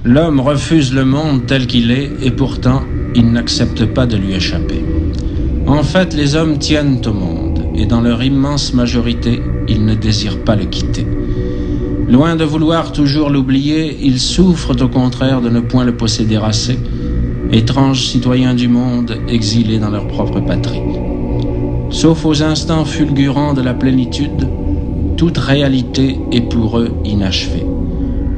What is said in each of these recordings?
L'homme refuse le monde tel qu'il est et pourtant il n'accepte pas de lui échapper. En fait, les hommes tiennent au monde et dans leur immense majorité, ils ne désirent pas le quitter. Loin de vouloir toujours l'oublier, ils souffrent au contraire de ne point le posséder assez, étranges citoyens du monde exilés dans leur propre patrie. Sauf aux instants fulgurants de la plénitude, toute réalité est pour eux inachevée.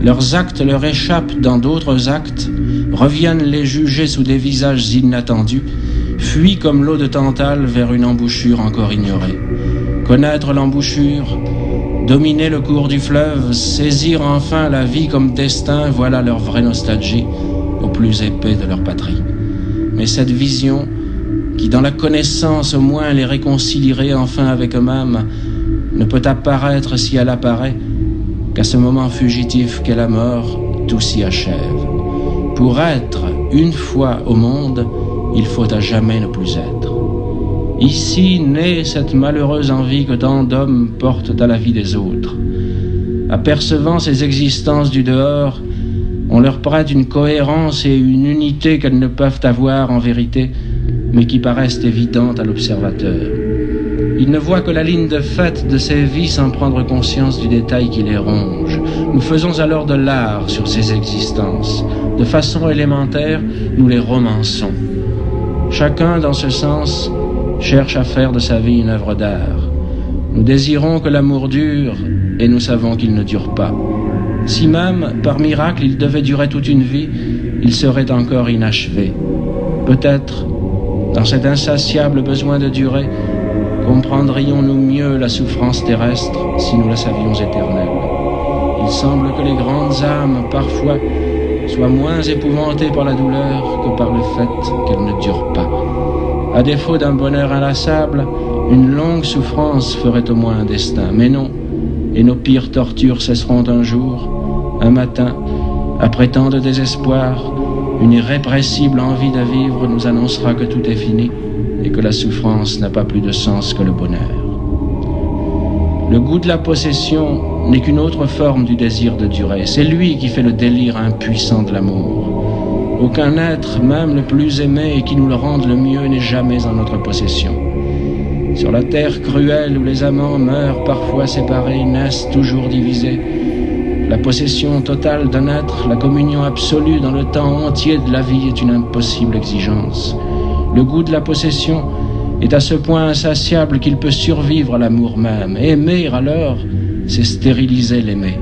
Leurs actes leur échappent dans d'autres actes, reviennent les juger sous des visages inattendus, fuient comme l'eau de Tantale vers une embouchure encore ignorée. Connaître l'embouchure, dominer le cours du fleuve, saisir enfin la vie comme destin, voilà leur vraie nostalgie au plus épais de leur patrie. Mais cette vision, qui dans la connaissance au moins les réconcilierait enfin avec eux-mêmes, ne peut apparaître si elle apparaît qu'à ce moment fugitif qu'est la mort, tout s'y achève. Pour être une fois au monde, il faut à jamais ne plus être. Ici naît cette malheureuse envie que tant d'hommes portent à la vie des autres. Apercevant ces existences du dehors, on leur prête une cohérence et une unité qu'elles ne peuvent avoir en vérité, mais qui paraissent évidentes à l'observateur. Ils ne voient que la ligne de fait de ces vies sans prendre conscience du détail qui les ronge. Nous faisons alors de l'art sur ces existences. De façon élémentaire, nous les romançons. Chacun, dans ce sens, cherche à faire de sa vie une œuvre d'art. Nous désirons que l'amour dure, et nous savons qu'il ne dure pas. Si même, par miracle, il devait durer toute une vie, il serait encore inachevé. Peut-être, dans cet insatiable besoin de durer, comprendrions-nous mieux la souffrance terrestre si nous la savions éternelle. Il semble que les grandes âmes, parfois, soient moins épouvantées par la douleur que par le fait qu'elle ne dure pas. À défaut d'un bonheur inlassable, une longue souffrance ferait au moins un destin. Mais non, et nos pires tortures cesseront un jour, un matin, après tant de désespoir, une irrépressible envie de vivre nous annoncera que tout est fini et que la souffrance n'a pas plus de sens que le bonheur. Le goût de la possession n'est qu'une autre forme du désir de durer. C'est lui qui fait le délire impuissant de l'amour. Aucun être, même le plus aimé et qui nous le rende le mieux, n'est jamais en notre possession. Sur la terre cruelle où les amants meurent parfois séparés, naissent toujours divisés, la possession totale d'un être, la communion absolue dans le temps entier de la vie est une impossible exigence. Le goût de la possession est à ce point insatiable qu'il peut survivre à l'amour même. Aimer, alors, c'est stériliser l'aimer.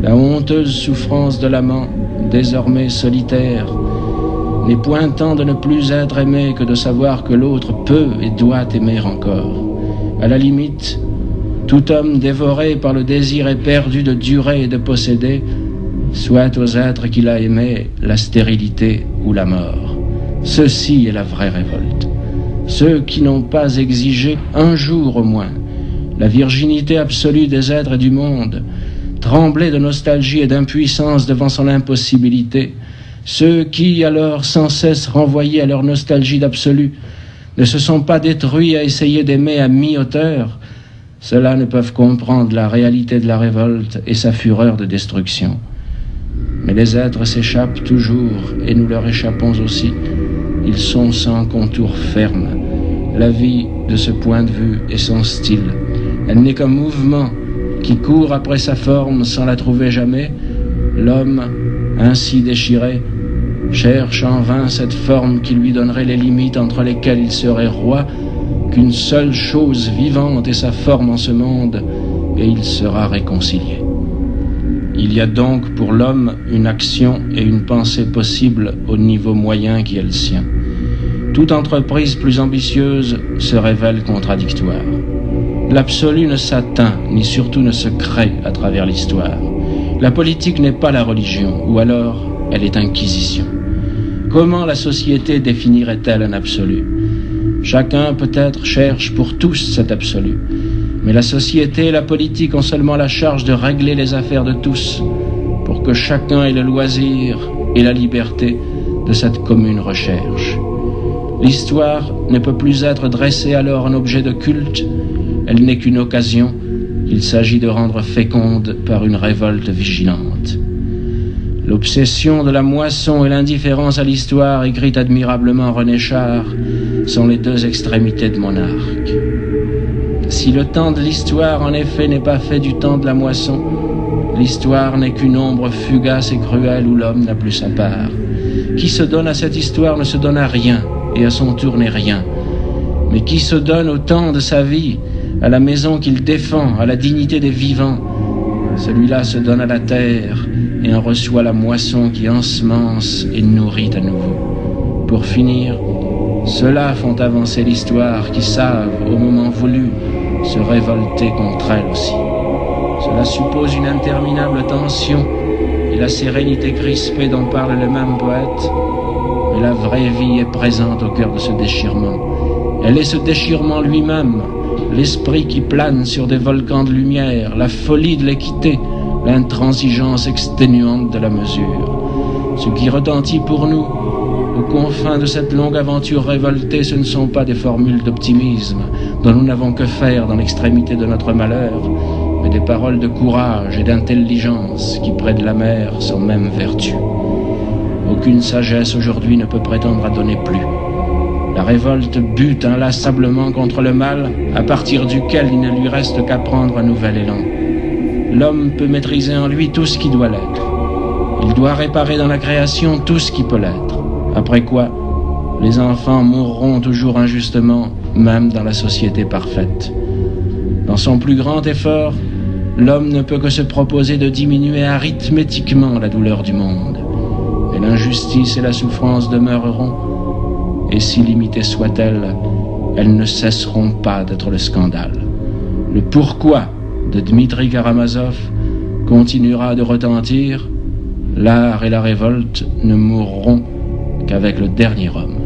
La honteuse souffrance de l'amant, désormais solitaire, n'est point tant de ne plus être aimé que de savoir que l'autre peut et doit aimer encore. À la limite, tout homme dévoré par le désir éperdu de durer et de posséder souhaite aux êtres qu'il a aimés la stérilité ou la mort. Ceci est la vraie révolte. Ceux qui n'ont pas exigé un jour au moins la virginité absolue des êtres et du monde, tremblaient de nostalgie et d'impuissance devant son impossibilité, ceux qui, alors sans cesse renvoyés à leur nostalgie d'absolu, ne se sont pas détruits à essayer d'aimer à mi-hauteur, ceux-là ne peuvent comprendre la réalité de la révolte et sa fureur de destruction. Mais les êtres s'échappent toujours, et nous leur échappons aussi. Ils sont sans contour ferme. La vie, de ce point de vue, est sans style. Elle n'est qu'un mouvement qui court après sa forme sans la trouver jamais. L'homme, ainsi déchiré, cherche en vain cette forme qui lui donnerait les limites entre lesquelles il serait roi, qu'une seule chose vivante est sa forme en ce monde, et il sera réconcilié. Il y a donc pour l'homme une action et une pensée possible au niveau moyen qui est le sien. Toute entreprise plus ambitieuse se révèle contradictoire. L'absolu ne s'atteint, ni surtout ne se crée à travers l'histoire. La politique n'est pas la religion, ou alors elle est inquisition. Comment la société définirait-elle un absolu ? Chacun peut-être cherche pour tous cet absolu. Mais la société et la politique ont seulement la charge de régler les affaires de tous, pour que chacun ait le loisir et la liberté de cette commune recherche. L'histoire ne peut plus être dressée alors en objet de culte, elle n'est qu'une occasion, il s'agit de rendre féconde par une révolte vigilante. L'obsession de la moisson et l'indifférence à l'histoire, écrite admirablement René Char, sont les deux extrémités de mon arc. Si le temps de l'histoire, en effet, n'est pas fait du temps de la moisson, l'histoire n'est qu'une ombre fugace et cruelle où l'homme n'a plus sa part. Qui se donne à cette histoire ne se donne à rien, et à son tour n'est rien. Mais qui se donne au temps de sa vie, à la maison qu'il défend, à la dignité des vivants, celui-là se donne à la terre et en reçoit la moisson qui ensemence et nourrit à nouveau. Pour finir, ceux-là font avancer l'histoire qui savent, au moment voulu, se révolter contre elle aussi. Cela suppose une interminable tension et la sérénité crispée dont parle le même poète. Mais la vraie vie est présente au cœur de ce déchirement. Elle est ce déchirement lui-même, l'esprit qui plane sur des volcans de lumière, la folie de l'équité, l'intransigeance exténuante de la mesure. Ce qui retentit pour nous, aux confins de cette longue aventure révoltée, ce ne sont pas des formules d'optimisme dont nous n'avons que faire dans l'extrémité de notre malheur, mais des paroles de courage et d'intelligence qui, près de la mer, sont même vertus. Aucune sagesse aujourd'hui ne peut prétendre à donner plus. La révolte bute inlassablement contre le mal, à partir duquel il ne lui reste qu'à prendre un nouvel élan. L'homme peut maîtriser en lui tout ce qui doit l'être. Il doit réparer dans la création tout ce qui peut l'être. Après quoi, les enfants mourront toujours injustement, même dans la société parfaite. Dans son plus grand effort, l'homme ne peut que se proposer de diminuer arithmétiquement la douleur du monde. Mais l'injustice et la souffrance demeureront, et si limitées soient-elles, elles ne cesseront pas d'être le scandale. Le pourquoi de Dmitri Karamazov continuera de retentir. L'art et la révolte ne mourront qu'avec le dernier homme.